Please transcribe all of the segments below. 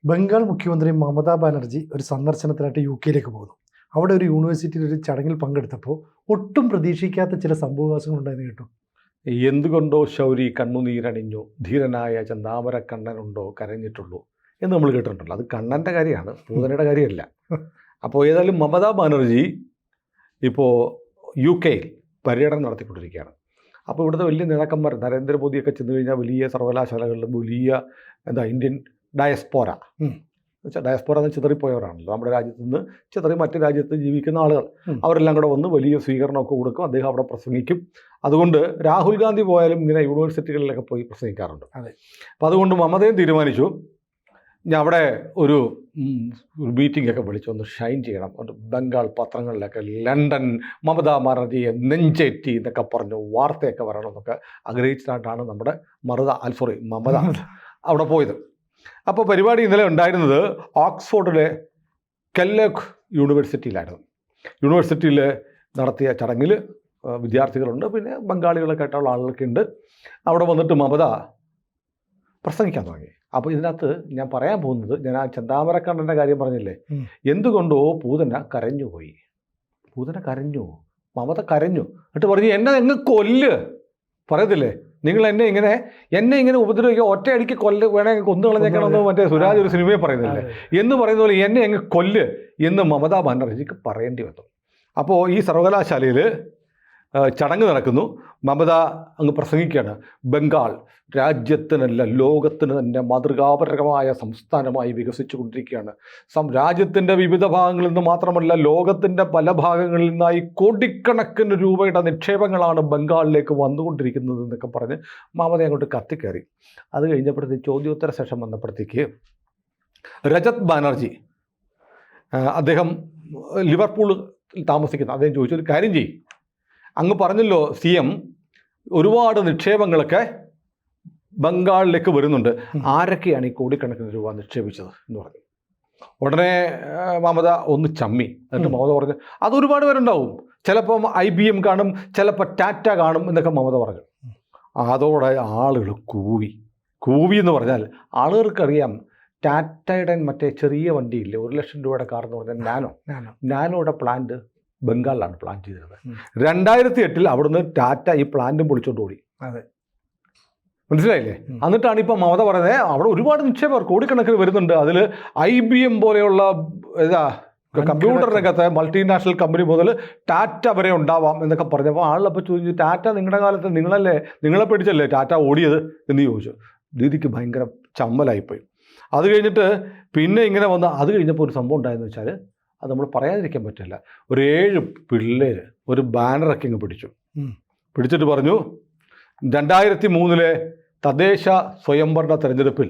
ബംഗാൾ മുഖ്യമന്ത്രി മമതാ ബാനർജി ഒരു സന്ദർശനത്തിനായിട്ട് UK പോകുന്നു. അവിടെ ഒരു യൂണിവേഴ്സിറ്റിയിൽ ഒരു ചടങ്ങിൽ പങ്കെടുത്തപ്പോൾ ഒട്ടും പ്രതീക്ഷിക്കാത്ത ചില സംഭവവികാസങ്ങൾ ഉണ്ടായെന്ന് കേട്ടു. എന്തുകൊണ്ടോ ശൗരി കണ്ണുനീരണിഞ്ഞു, ധീരനായ ചന്താമര കണ്ണനുണ്ടോ കരഞ്ഞിട്ടുള്ളൂ എന്ന് നമ്മൾ കേട്ടിട്ടുണ്ടല്ലോ. അത് കണ്ണൻ്റെ കാര്യമാണ്, പൂതനയുടെ കാര്യമല്ല. അപ്പോൾ ഏതായാലും മമതാ ബാനർജി ഇപ്പോൾ UK പര്യടനം നടത്തിക്കൊണ്ടിരിക്കുകയാണ്. അപ്പോൾ ഇവിടുത്തെ വലിയ നേതാക്കന്മാർ നരേന്ദ്രമോദിയൊക്കെ ചെന്ന് കഴിഞ്ഞാൽ വലിയ സർവകലാശാലകളിലും വലിയ ഇന്ത്യൻ ഡയസ്പോറ എന്നുവെച്ചാൽ ഡയസ്പോറ എന്ന് ചിതറിപ്പോയവരാണല്ലോ, നമ്മുടെ രാജ്യത്ത് നിന്ന് ചിതറി മറ്റു രാജ്യത്ത് ജീവിക്കുന്ന ആളുകൾ. അവരെല്ലാം കൂടെ വന്ന് വലിയ സ്വീകരണമൊക്കെ കൊടുക്കും, അദ്ദേഹം അവിടെ പ്രസംഗിക്കും. അതുകൊണ്ട് രാഹുൽ ഗാന്ധി പോയാലും ഇങ്ങനെ യൂണിവേഴ്സിറ്റികളിലൊക്കെ പോയി പ്രസംഗിക്കാറുണ്ട്. അതെ. അപ്പോൾ അതുകൊണ്ട് മമതയും തീരുമാനിച്ചു, ഞാൻ അവിടെ ഒരു മീറ്റിംഗ് ഒക്കെ വിളിച്ചു ഒന്ന് ഷൈൻ ചെയ്യണം. ബംഗാൾ പത്രങ്ങളിലൊക്കെ ലണ്ടൻ മമതാ ബാനർജിയെ നെഞ്ചേറ്റി എന്നൊക്കെ പറഞ്ഞു വാർത്തയൊക്കെ വരണം എന്നൊക്കെ ആഗ്രഹിച്ചിട്ടാണ് നമ്മുടെ മമത അവിടെ പോയത്. അപ്പോൾ പരിപാടി ഇന്നലെ ഉണ്ടായിരുന്നത് ഓക്സ്ഫോർഡിലെ കെല്ലോഗ് യൂണിവേഴ്സിറ്റിയിലായിരുന്നു. യൂണിവേഴ്സിറ്റിയിൽ നടത്തിയ ചടങ്ങിൽ വിദ്യാർത്ഥികളുണ്ട്, പിന്നെ ബംഗാളികളൊക്കെ ആയിട്ടുള്ള ആളുകളൊക്കെ ഉണ്ട്. അവിടെ വന്നിട്ട് മമത പ്രസംഗിക്കാൻ തുടങ്ങി. അപ്പോൾ ഇതിനകത്ത് ഞാൻ പറയാൻ പോകുന്നത്, ഞാൻ ആ ചന്താമരക്കണ്ണൻ്റെ കാര്യം പറഞ്ഞില്ലേ, എന്തുകൊണ്ടോ പൂതന കരഞ്ഞുപോയി. പൂതന കരഞ്ഞു, മമത കരഞ്ഞു. എന്നിട്ട് പറഞ്ഞു, എന്നെ നിങ്ങൾ കൊല്ല് പറയത്തില്ലേ, നിങ്ങൾ എന്നെ ഇങ്ങനെ ഉപദ്രവിക്കുക, ഒറ്റയടിക്ക് വേണമെങ്കിൽ കൊന്നു കളഞ്ഞേക്കണമെന്ന് മറ്റേ സുരാജ് ഒരു സിനിമയെ പറയുന്നില്ലേ എന്ന് പറയുന്ന പോലെ എന്നെ അങ്ങ് കൊല്ല് എന്ന് മമതാ ബാനർജിക്ക് പറയേണ്ടി വന്നു. അപ്പോൾ ഈ സർവകലാശാലയിൽ ചടങ്ങ് നടക്കുന്നു. മമത അങ്ങ് പ്രസംഗിക്കുകയാണ്. ബംഗാൾ രാജ്യത്തിനല്ല ലോകത്തിന് തന്നെ മാതൃകാപരമായ സംസ്ഥാനമായി വികസിച്ചു കൊണ്ടിരിക്കുകയാണ്. രാജ്യത്തിൻ്റെ വിവിധ ഭാഗങ്ങളിൽ നിന്ന് മാത്രമല്ല, ലോകത്തിൻ്റെ പല ഭാഗങ്ങളിൽ നിന്നായി കോടിക്കണക്കിന് രൂപയുടെ നിക്ഷേപങ്ങളാണ് ബംഗാളിലേക്ക് വന്നുകൊണ്ടിരിക്കുന്നത് എന്നൊക്കെ പറഞ്ഞ് മമത അങ്ങോട്ട് കത്തിക്കയറി. അത് കഴിഞ്ഞപ്പോഴത്തേക്ക് ചോദ്യോത്തര സെഷൻ വന്നപ്പോഴത്തേക്ക് രജത് ബാനർജി, അദ്ദേഹം ലിവർപൂളിൽ താമസിക്കുന്ന അദ്ദേഹം ചോദിച്ചു, ഒരു കാര്യം ചെയ്യും, അങ്ങ് പറഞ്ഞല്ലോ CM ഒരുപാട് നിക്ഷേപങ്ങളൊക്കെ ബംഗാളിലേക്ക് വരുന്നുണ്ട്, ആരൊക്കെയാണ് ഈ കോടിക്കണക്കിന് രൂപ നിക്ഷേപിച്ചത് എന്ന് പറഞ്ഞു. ഉടനെ മമത ഒന്ന് ചമ്മി. എന്നിട്ട് മമത പറഞ്ഞു, അതൊരുപാട് പേരുണ്ടാവും, ചിലപ്പം IBM കാണും, ചിലപ്പോൾ ടാറ്റ കാണും എന്നൊക്കെ മമത പറഞ്ഞു. അതോടെ ആളുകൾ കൂവി എന്ന് പറഞ്ഞാൽ ആളുകൾക്കറിയാം ടാറ്റയുടെ മറ്റേ ചെറിയ വണ്ടിയില്ലേ, 1 ലക്ഷം രൂപയുടെ കാർ എന്ന് പറഞ്ഞാൽ നാനോയുടെ പ്ലാന്റ് ബംഗാളിലാണ് പ്ലാൻ ചെയ്തിരുന്നത്. 2008 അവിടുന്ന് ടാറ്റ ഈ പ്ലാന്റും പൊളിച്ചോണ്ട് ഓടി. അതെ, മനസ്സിലായില്ലേ? എന്നിട്ടാണ് ഇപ്പം മമത പറയുന്നത്, അവിടെ ഒരുപാട് നിക്ഷേപം കോടിക്കണക്കിന് വരുന്നുണ്ട്, അതിൽ IBM പോലെയുള്ള കമ്പ്യൂട്ടർ രംഗത്തെ മൾട്ടിനാഷണൽ കമ്പനി മുതൽ ടാറ്റ വരെ ഉണ്ടാവാം എന്നൊക്കെ പറഞ്ഞപ്പോൾ ആളിലപ്പോൾ ചോദിച്ചു, ടാറ്റ നിങ്ങളുടെ കാലത്ത് നിങ്ങളെ പേടിച്ചല്ലേ ടാറ്റ ഓടിയത് എന്ന് ചോദിച്ചു. ദീദിക്ക് ഭയങ്കര ചമ്മലായിപ്പോയി. അത് കഴിഞ്ഞിട്ട് പിന്നെ ഇങ്ങനെ വന്ന് അത് കഴിഞ്ഞപ്പോൾ ഒരു സംഭവം ഉണ്ടായെന്ന് വെച്ചാൽ അത് നമ്മൾ പറയാതിരിക്കാൻ പറ്റില്ല. ഒരു 7 പിള്ളേർ ഒരു ബാനറൊക്കെ ഇങ്ങ് പിടിച്ചിട്ട് പറഞ്ഞു, 2003 തദ്ദേശ സ്വയംഭരണ തെരഞ്ഞെടുപ്പിൽ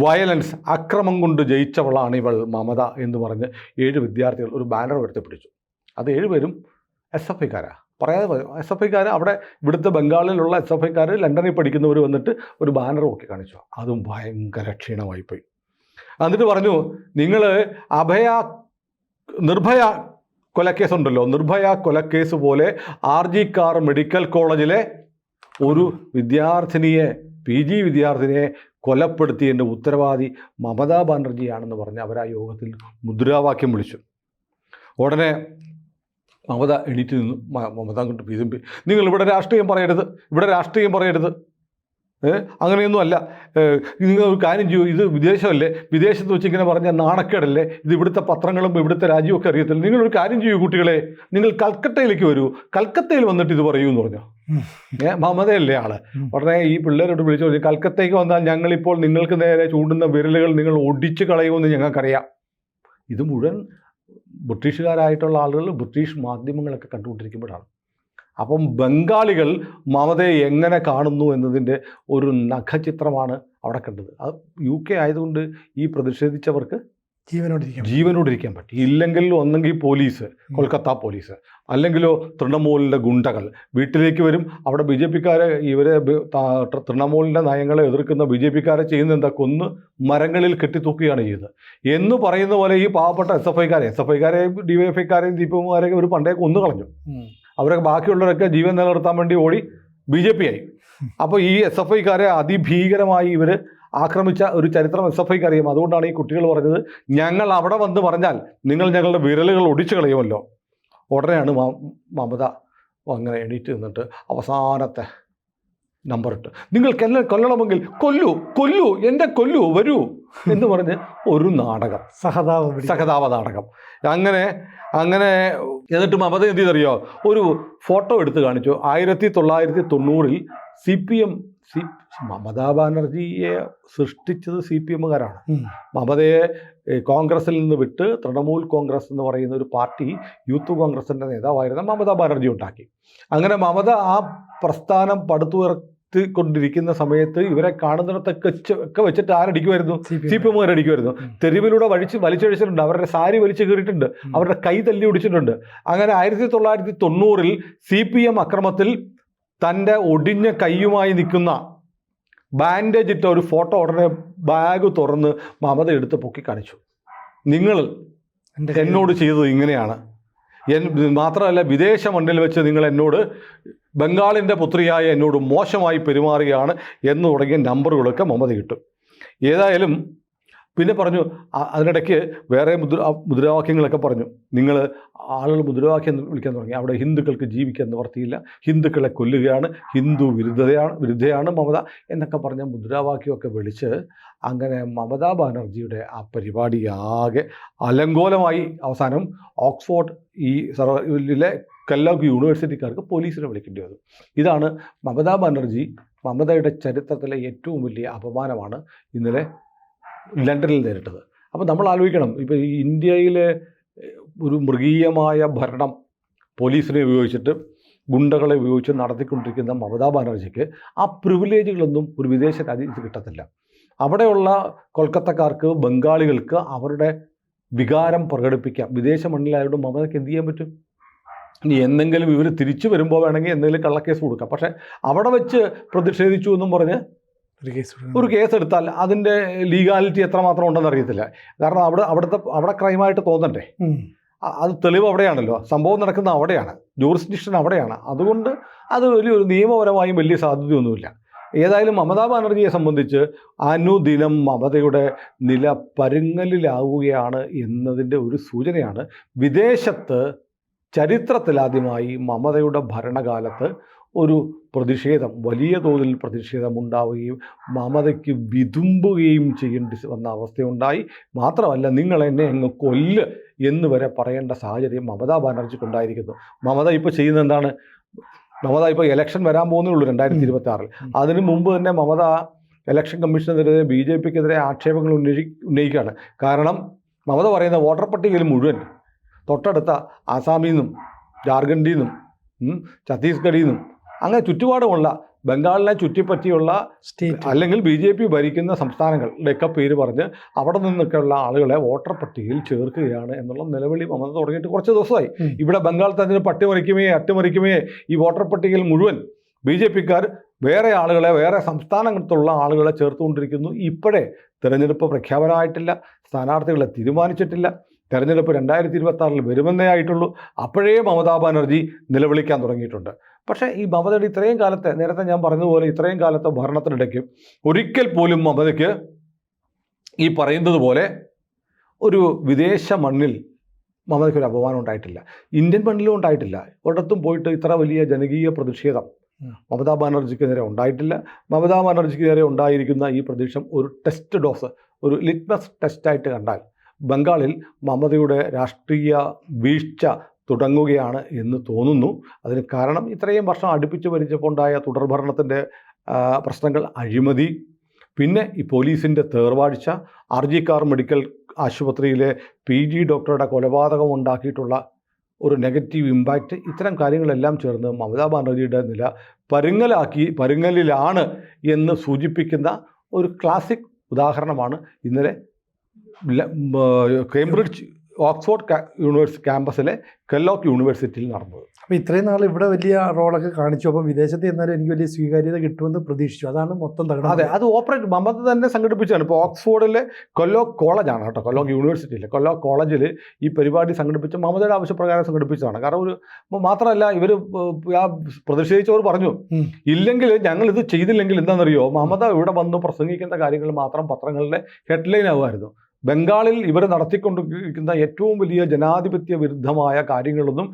വയലൻസ് അക്രമം കൊണ്ട് ജയിച്ചവളാണ് ഇവൾ മമത എന്ന് പറഞ്ഞ് 7 വിദ്യാർത്ഥികൾ ഒരു ബാനർ എടുത്ത് പിടിച്ചു. അത് 7 പേരും SFIക്കാരാണ്. പറയാതെ SFIക്കാർ, അവിടെ ഇവിടുത്തെ ബംഗാളിലുള്ള SFIക്കാർ, ലണ്ടനിൽ പഠിക്കുന്നവർ വന്നിട്ട് ഒരു ബാനർ നോക്കി കാണിച്ചു. അതും ഭയങ്കര ക്ഷീണമായിപ്പോയി. എന്നിട്ട് പറഞ്ഞു, നിങ്ങൾ നിർഭയ കൊലക്കേസുണ്ടല്ലോ, നിർഭയ കൊലക്കേസ് പോലെ RG കാർ മെഡിക്കൽ കോളേജിലെ ഒരു വിദ്യാർത്ഥിനിയെ, PG വിദ്യാർത്ഥിനിയെ കൊലപ്പെടുത്തിയതിൻ്റെ ഉത്തരവാദി മമതാ ബാനർജിയാണെന്ന് പറഞ്ഞ് അവർ ആ യോഗത്തിൽ മുദ്രാവാക്യം വിളിച്ചു. ഉടനെ മമത എണീറ്റ് നിന്നു. മമത അങ്ങോട്ട് വീതുമ്പി, നിങ്ങൾ ഇവിടെ രാഷ്ട്രീയം പറയരുത്, അങ്ങനെയൊന്നും അല്ല, നിങ്ങൾ ഒരു കാര്യം ചെയ്യൂ, ഇത് വിദേശമല്ലേ, വിദേശത്ത് വെച്ച് ഇങ്ങനെ പറഞ്ഞാൽ നാണക്കേടല്ലേ, ഇത് ഇവിടുത്തെ പത്രങ്ങളും ഇവിടുത്തെ രാജ്യമൊക്കെ അറിയത്തില്ല, നിങ്ങളൊരു കാര്യം ചെയ്യൂ കുട്ടികളെ, നിങ്ങൾ കൽക്കട്ടയിലേക്ക് വരൂ, കൽക്കത്തയിൽ വന്നിട്ട് ഇത് പറയൂ എന്ന് പറഞ്ഞു. മമതയല്ലേ ആള്. ഉടനെ ഈ പിള്ളേരോട് വിളിച്ചു പറഞ്ഞു, കൽക്കത്തയ്ക്ക് വന്നാൽ ഞങ്ങളിപ്പോൾ നിങ്ങൾക്ക് നേരെ ചൂണ്ടുന്ന വിരലുകൾ നിങ്ങൾ ഒടിച്ചു കളയുമെന്ന് ഞങ്ങൾക്കറിയാം. ഇത് മുഴുവൻ ബ്രിട്ടീഷുകാരായിട്ടുള്ള ആളുകൾ ബ്രിട്ടീഷ് മാധ്യമങ്ങളൊക്കെ കണ്ടുകൊണ്ടിരിക്കുമ്പോഴാണ്. അപ്പം ബംഗാളികൾ മമതയെ എങ്ങനെ കാണുന്നു എന്നതിൻ്റെ ഒരു നഖചിത്രമാണ് അവിടെ കണ്ടത്. അത് UK ആയതുകൊണ്ട് ഈ പ്രതിഷേധിച്ചവർക്ക് ജീവനോടിരിക്കാൻ പറ്റി. ഇല്ലെങ്കിൽ ഒന്നെങ്കിൽ പോലീസ്, കൊൽക്കത്ത പോലീസ്, അല്ലെങ്കിലോ തൃണമൂലിൻ്റെ ഗുണ്ടകൾ വീട്ടിലേക്ക് വരും. അവിടെ BJPക്കാരെ, ഇവരെ തൃണമൂലിൻ്റെ നയങ്ങളെ എതിർക്കുന്ന BJPക്കാരെ ചെയ്യുന്ന എന്താ, കൊന്ന് മരങ്ങളിൽ കെട്ടിത്തൂക്കുകയാണ് ചെയ്തത് എന്ന് പറയുന്ന പോലെ ഈ പാവപ്പെട്ട SFIക്കാരെയും DYFIക്കാരെയും ദീപകുമാരെയൊക്കെ ഒരു പണ്ടേ കൊന്നു കളഞ്ഞു. അവരൊക്കെ ബാക്കിയുള്ളവരൊക്കെ ജീവൻ നിലനിർത്താൻ വേണ്ടി ഓടി BJP ആയി. അപ്പോൾ ഈ SFIക്കാരെ അതിഭീകരമായി ഇവർ ആക്രമിച്ച ഒരു ചരിത്രം SFIക്ക് അറിയാം. അതുകൊണ്ടാണ് ഈ കുട്ടികൾ പറഞ്ഞത്, ഞങ്ങൾ അവിടെ വന്ന് പറഞ്ഞാൽ നിങ്ങൾ ഞങ്ങളുടെ വിരലുകൾ ഒടിച്ചു കളയുമല്ലോ. ഉടനെയാണ് മമത അങ്ങനെ എണീറ്റ് നിന്നിട്ട് അവസാനത്തെ നമ്പർ ഇട്ട്, നിങ്ങൾക്ക് എന്നെ കൊല്ലണമെങ്കിൽ കൊല്ലൂ എൻ്റെ കൊല്ലൂ വരൂ എന്ന് പറഞ്ഞ് ഒരു നാടകം, സഹതാപ നാടകം. അങ്ങനെ എന്നിട്ട് മമത എന്ത് ചെയ്തറിയോ, ഒരു ഫോട്ടോ എടുത്ത് കാണിച്ചു. 1990 CPM മമതാ ബാനർജിയെ സൃഷ്ടിച്ചത് CPMകാരാണ്. മമതയെ കോൺഗ്രസിൽ നിന്ന് വിട്ട് തൃണമൂൽ കോൺഗ്രസ് എന്ന് പറയുന്ന ഒരു പാർട്ടി, യൂത്ത് കോൺഗ്രസിൻ്റെ നേതാവായിരുന്ന മമതാ ബാനർജി ഉണ്ടാക്കി. അങ്ങനെ മമത ആ പ്രസ്ഥാനം പടുത്തുയർത്തിക്കൊണ്ടിരിക്കുന്ന സമയത്ത് ഇവരെ കാണുന്നിടത്തൊക്കെ ഒക്കെ വെച്ചിട്ട് ആരടിക്കുമായിരുന്നു? CPMകാരടിക്കുമായിരുന്നു. തെരുവിലൂടെ വലിച്ചഴിച്ചിട്ടുണ്ട്, അവരുടെ സാരി വലിച്ചു കീറിയിട്ടുണ്ട്, അവരുടെ കൈ തല്ലി ഒടിച്ചിട്ടുണ്ട്. അങ്ങനെ 1990 CPM അക്രമത്തിൽ തൻ്റെ ഒടിഞ്ഞ കൈയുമായി നിൽക്കുന്ന ബാൻഡേജ് ഇട്ട ഒരു ഫോട്ടോ ഉടനെ ബാഗ് തുറന്ന് മമത എടുത്ത് പൊക്കി കാണിച്ചു. നിങ്ങൾ എന്നോട് ചെയ്തത് ഇങ്ങനെയാണ്, മാത്രമല്ല വിദേശ മണ്ണിൽ വെച്ച് നിങ്ങൾ എന്നോട്, ബംഗാളിൻ്റെ പുത്രിയായ എന്നോട് മോശമായി പെരുമാറുകയാണ് എന്ന് തുടങ്ങിയ നമ്പറുകളൊക്കെ മമത കിട്ടും. ഏതായാലും പിന്നെ പറഞ്ഞു, അതിനിടയ്ക്ക് വേറെ മുദ്രാവാക്യങ്ങളൊക്കെ പറഞ്ഞു. നിങ്ങൾ ആളുകൾ മുദ്രാവാക്യം വിളിക്കാൻ തുടങ്ങി, അവിടെ ഹിന്ദുക്കൾക്ക് ജീവിക്കാൻ നിവർത്തിയില്ല, ഹിന്ദുക്കളെ കൊല്ലുകയാണ്, ഹിന്ദു വിരുദ്ധയാണ് മമത എന്നൊക്കെ പറഞ്ഞ മുദ്രാവാക്യമൊക്കെ വിളിച്ച് അങ്ങനെ മമതാ ബാനർജിയുടെ ആ പരിപാടി ആകെ അലങ്കോലമായി. അവസാനം ഓക്സ്ഫോർഡ് ലെ കല്ലോഗ് യൂണിവേഴ്സിറ്റിക്കാർക്ക് പോലീസിനെ വിളിക്കേണ്ടി വന്നു. ഇതാണ് മമതാ ബാനർജി, മമതയുടെ ചരിത്രത്തിലെ ഏറ്റവും വലിയ അപമാനമാണ് ഇന്നലെ ലണ്ടനിൽ നേരിട്ടത്. അപ്പോൾ നമ്മൾ ആലോചിക്കണം, ഇപ്പോൾ ഈ ഇന്ത്യയിലെ ഒരു മൃഗീയമായ ഭരണം പോലീസിനെ ഉപയോഗിച്ചിട്ട്, ഗുണ്ടകളെ ഉപയോഗിച്ച് നടത്തിക്കൊണ്ടിരിക്കുന്ന മമതാ ബാനർജിക്ക് ആ പ്രിവിലേജുകളൊന്നും ഒരു വിദേശ രാജ്യത്ത് കിട്ടത്തില്ല. അവിടെയുള്ള കൊൽക്കത്തക്കാർക്ക്, ബംഗാളികൾക്ക് അവരുടെ വികാരം പ്രകടിപ്പിക്കാം. വിദേശ മണ്ണിലായതുകൊണ്ട് മമതയ്ക്ക് എന്ത് ചെയ്യാൻ പറ്റും? ഇനി എന്തെങ്കിലും ഇവർ തിരിച്ചു വരുമ്പോൾ വേണമെങ്കിൽ എന്തെങ്കിലും കള്ളക്കേസ് കൊടുക്കാം. പക്ഷേ അവിടെ വെച്ച് പ്രതിഷേധിച്ചു എന്നും പറഞ്ഞ് ഒരു കേസ് എടുത്താൽ അതിൻ്റെ ലീഗാലിറ്റി എത്രമാത്രം ഉണ്ടെന്ന് അറിയത്തില്ല. കാരണം അവിടെ ക്രൈമായിട്ട് തോന്നണ്ടേ, അത് തെളിവ് അവിടെയാണല്ലോ, സംഭവം നടക്കുന്ന അവിടെയാണ്, ജൂറിസ്ഡിക്ഷൻ അവിടെയാണ്. അതുകൊണ്ട് അത് ഒരു നിയമപരമായും വലിയ സാധ്യതയൊന്നുമില്ല. ഏതായാലും മമതാ ബാനർജിയെ സംബന്ധിച്ച് അനുദിനം മമതയുടെ നില പരുങ്ങലിലാവുകയാണ് എന്നതിൻ്റെ ഒരു സൂചനയാണ്. വിദേശത്ത് ചരിത്രത്തിലാദ്യമായി മമതയുടെ ഭരണകാലത്ത് ഒരു പ്രതിഷേധം, വലിയ തോതിൽ പ്രതിഷേധമുണ്ടാവുകയും മമതയ്ക്ക് വിതുമ്പുകയും ചെയ്യേണ്ടി വന്ന അവസ്ഥയുണ്ടായി. മാത്രമല്ല, നിങ്ങൾ എന്നെ അങ്ങ് കൊല്ല് എന്ന് വരെ പറയേണ്ട സാഹചര്യം മമതാ ബാനർജിക്കുണ്ടായിരിക്കുന്നു. മമത ഇപ്പോൾ ചെയ്യുന്നത് എന്താണ്? മമത ഇപ്പോൾ ഇലക്ഷൻ വരാൻ പോകുന്നേ ഉള്ളൂ 2026. അതിനു മുമ്പ് തന്നെ മമത ഇലക്ഷൻ കമ്മീഷനെതിരെ BJPക്കെതിരെ ആക്ഷേപങ്ങൾ ഉന്നയിക്കുകയാണ്. കാരണം മമത പറയുന്ന വോട്ടർ പട്ടികയിൽ മുഴുവൻ തൊട്ടടുത്ത ആസാമിൽ നിന്നും ജാർഖണ്ഡിൽ നിന്നും ഛത്തീസ്ഗഡിൽ നിന്നും അങ്ങനെ ചുറ്റുപാടുമുള്ള ബംഗാളിനെ ചുറ്റിപ്പറ്റിയുള്ള അല്ലെങ്കിൽ BJP ഭരിക്കുന്ന സംസ്ഥാനങ്ങളുടെയൊക്കെ പേര് പറഞ്ഞ് അവിടെ നിന്നൊക്കെയുള്ള ആളുകളെ വോട്ടർ പട്ടികയിൽ ചേർക്കുകയാണ് എന്നുള്ള നിലവിളി മമത തുടങ്ങിയിട്ട് കുറച്ച് ദിവസമായി. ഇവിടെ ബംഗാൾ തന്നെ അട്ടിമറിക്കുമേ ഈ വോട്ടർ പട്ടികയിൽ മുഴുവൻ BJPക്കാർ വേറെ ആളുകളെ, വേറെ സംസ്ഥാനങ്ങളിലുള്ള ആളുകളെ ചേർത്തുകൊണ്ടിരിക്കുന്നു. ഇപ്പോഴേ തിരഞ്ഞെടുപ്പ് പ്രഖ്യാപനമായിട്ടില്ല, സ്ഥാനാർത്ഥികളെ തീരുമാനിച്ചിട്ടില്ല, തെരഞ്ഞെടുപ്പ് 2026 വരുമെന്നേ ആയിട്ടുള്ളൂ. അപ്പോഴേ മമതാ ബാനർജി നിലവിളിക്കാൻ തുടങ്ങിയിട്ടുണ്ട്. പക്ഷേ ഈ മമതയുടെ ഇത്രയും കാലത്തെ, നേരത്തെ ഞാൻ പറഞ്ഞതുപോലെ ഇത്രയും കാലത്തെ ഭരണത്തിനിടയ്ക്ക് ഒരിക്കൽ പോലും മമതയ്ക്ക് ഈ പറയുന്നത് പോലെ ഒരു വിദേശ മണ്ണിൽ മമതയ്ക്കൊരു അപമാനം ഉണ്ടായിട്ടില്ല, ഇന്ത്യൻ മണ്ണിലും ഉണ്ടായിട്ടില്ല. ഒരിടത്തും പോയിട്ട് ഇത്ര വലിയ ജനകീയ പ്രതിഷേധം മമതാ ബാനർജിക്കെതിരെ ഉണ്ടായിട്ടില്ല. മമതാ ബാനർജിക്കെതിരെ ഉണ്ടായിരിക്കുന്ന ഈ പ്രതിഷേധം ഒരു ടെസ്റ്റ് ഡോസ്, ഒരു ലിറ്റ്മസ് ടെസ്റ്റായിട്ട് കണ്ടാൽ ബംഗാളിൽ മമതയുടെ രാഷ്ട്രീയ വീഴ്ച തുടങ്ങുകയാണ് എന്ന് തോന്നുന്നു. അതിന് കാരണം ഇത്രയും വർഷം അടുപ്പിച്ച് ഭരിച്ചപ്പോൾ ഉണ്ടായ തുടർഭരണത്തിൻ്റെ പ്രശ്നങ്ങൾ, അഴിമതി, പിന്നെ ഈ പോലീസിൻ്റെ തേർവാഴ്ച, RG കാർ മെഡിക്കൽ ആശുപത്രിയിലെ PG ഡോക്ടറുടെ കൊലപാതകം ഉണ്ടാക്കിയിട്ടുള്ള ഒരു നെഗറ്റീവ് ഇമ്പാക്റ്റ്, ഇത്തരം കാര്യങ്ങളെല്ലാം ചേർന്ന് മമതാ ബാനർജിയുടെ നില പരുങ്ങലിലാണ് എന്ന് സൂചിപ്പിക്കുന്ന ഒരു ക്ലാസിക് ഉദാഹരണമാണ് ഇന്നലെ കേംബ്രിഡ്ജ് ഓക്സ്ഫോർഡ് ക്യാമ്പസിലെ കെല്ലോക്ക് യൂണിവേഴ്സിറ്റിയിൽ നടന്നത്. അപ്പോൾ ഇത്രയും നാൾ ഇവിടെ വലിയ റോളൊക്കെ കാണിച്ചു, അപ്പം വിദേശത്ത് ചെന്നാലും എനിക്ക് വലിയ സ്വീകാര്യത കിട്ടുമെന്ന് പ്രതീക്ഷിച്ചു. അതാണ് മൊത്തം തകടം. അതെ, അത് ഓപ്പറേറ്റ് മമത തന്നെ സംഘടിപ്പിച്ചാണ്. ഇപ്പോൾ ഓക്സ്ഫോർഡിലെ കൊല്ലോക്ക് കോളേജാണ് കേട്ടോ, കൊല്ലോക്ക് യൂണിവേഴ്സിറ്റിയിലെ കൊല്ലോക്ക് കോളേജിൽ ഈ പരിപാടി സംഘടിപ്പിച്ച മമതയുടെ ആവശ്യപ്രകാരം സംഘടിപ്പിച്ചതാണ്. കാരണം ഒരു മാത്രമല്ല, ഇവർ ആ പ്രതിഷേധിച്ചവർ പറഞ്ഞു, ഇല്ലെങ്കിൽ ഞങ്ങൾ ഇത് ചെയ്തില്ലെങ്കിൽ എന്താണെന്നറിയോ, മമത ഇവിടെ വന്ന് പ്രസംഗിക്കുന്ന കാര്യങ്ങൾ മാത്രം പത്രങ്ങളിലെ ഹെഡ്ലൈൻ ആകുമായിരുന്നു. ബംഗാളിൽ ഇവർ നടത്തിക്കൊണ്ടിരിക്കുന്ന ഏറ്റവും വലിയ ജനാധിപത്യ വിരുദ്ധമായ കാര്യങ്ങളൊന്നും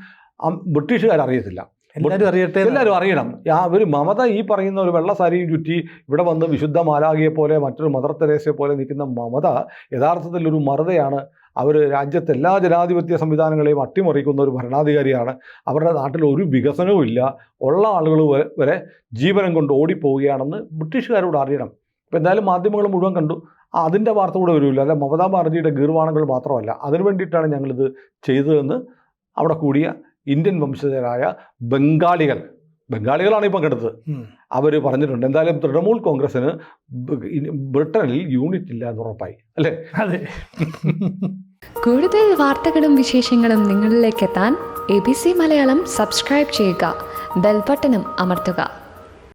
ബ്രിട്ടീഷുകാർ അറിയത്തില്ല. എല്ലാവരും അറിയണം. അവർ മമത ഈ പറയുന്ന ഒരു വെള്ള സാരിയും ചുറ്റി ഇവിടെ വന്ന് വിശുദ്ധ മാലാഖയെ പോലെ മറ്റൊരു മദർ തെരേസയെ പോലെ നിൽക്കുന്ന മമത യഥാർത്ഥത്തിൽ ഒരു മറുതയാണ്. അവർ രാജ്യത്തെ എല്ലാ ജനാധിപത്യ സംവിധാനങ്ങളെയും അട്ടിമറിക്കുന്ന ഒരു ഭരണാധികാരിയാണ്. അവരുടെ നാട്ടിൽ ഒരു വികസനവും ഇല്ല, ഉള്ള ആളുകൾ വരെ ജീവനം കൊണ്ട് ഓടിപ്പോവുകയാണെന്ന് ബ്രിട്ടീഷുകാരോട് അറിയണം. അപ്പോൾ എന്തായാലും മാധ്യമങ്ങൾ മുഴുവൻ കണ്ടു. അതിൻ്റെ വാർത്ത കൂടെ വരില്ല. അല്ല, മമതാ ബാനർജിയുടെ ഗീർവാണങ്ങൾ മാത്രമല്ല, അതിനു വേണ്ടിയിട്ടാണ് ഞങ്ങളിത് ചെയ്തതെന്ന് അവിടെ കൂടിയ ഇന്ത്യൻ വംശജരായ ബംഗാളികളാണ് ഈ പങ്കെടുത്തത്. അവർ പറഞ്ഞിട്ടുണ്ട്. എന്തായാലും തൃണമൂൽ കോൺഗ്രസ്സിന് ബ്രിട്ടനിൽ യൂണിറ്റ് ഇല്ല എന്ന് ഉറപ്പായി, അല്ലേ? അതെ. കൂടുതൽ വാർത്തകളും വിശേഷങ്ങളും നിങ്ങളിലേക്ക് എത്താൻ ABC മലയാളം സബ്സ്ക്രൈബ് ചെയ്യുക, ബെൽബട്ടനും അമർത്തുക.